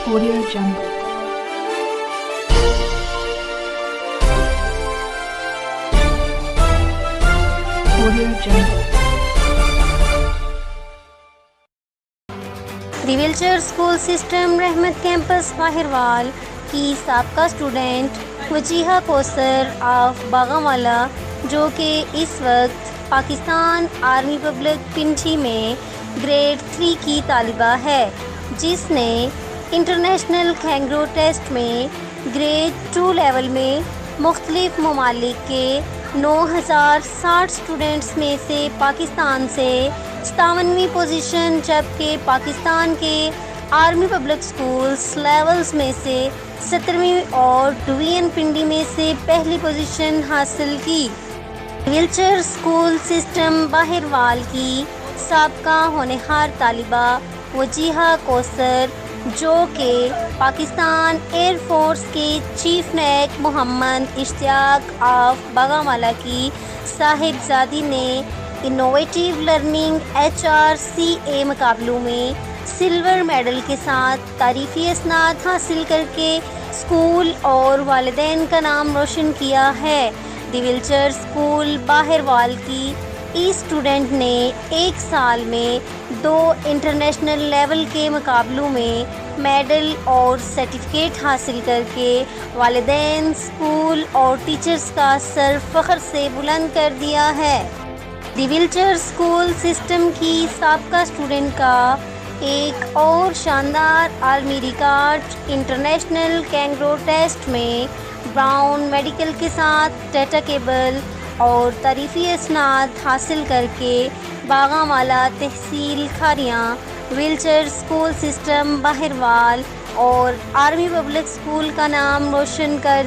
Audio Jungle. Audio Jungle. دی ویلچر school system رحمت campus باہروال کی سابقہ اسٹوڈنٹ وجیہہ کوثر آف باغامالا، جو کہ اس وقت پاکستان آرمی پبلک پنچھی میں گریڈ 3 کی طالبہ ہے، جس نے انٹرنیشنل کینگرو ٹیسٹ میں گریڈ 2 لیول میں مختلف ممالک کے 9060 اسٹوڈنٹس میں سے پاکستان سے 57ویں پوزیشن، جبکہ پاکستان کے آرمی پبلک اسکولس لیولز میں سے 17ویں اور ڈویژن پنڈی میں سے پہلی پوزیشن حاصل کی۔ ویلچر اسکول سسٹم باہروال کی سابقہ ہونہار طالبہ وجیہہ کوثر، جو کہ پاکستان ایئر فورس کے چیف نیک محمد اشتیاق آف باغامالا کی صاحبزادی نے انوویٹیو لرننگ HRCA مقابلوں میں سلور میڈل کے ساتھ تعریفی اسناد حاصل کر کے اسکول اور والدین کا نام روشن کیا ہے۔ دی ویلچر اسکول باہروال کی اسٹوڈنٹ نے ایک سال میں 2 انٹرنیشنل لیول کے مقابلوں میں میڈل اور سرٹیفکیٹ حاصل کر کے والدین، اسکول اور ٹیچرز کا سر فخر سے بلند کر دیا ہے۔ دی ویلچر اسکول سسٹم کی سابقہ اسٹوڈنٹ کا ایک اور شاندار عالمی ریکارڈ انٹرنیشنل کینگرو ٹیسٹ میں براؤن میڈیکل کے ساتھ ڈیٹا کیبل اور تعریفی اسناد حاصل کر کے باغامالا تحصیل کھاریاں، ویلچر اسکول سسٹم باہروال اور آرمی پبلک اسکول کا نام روشن کر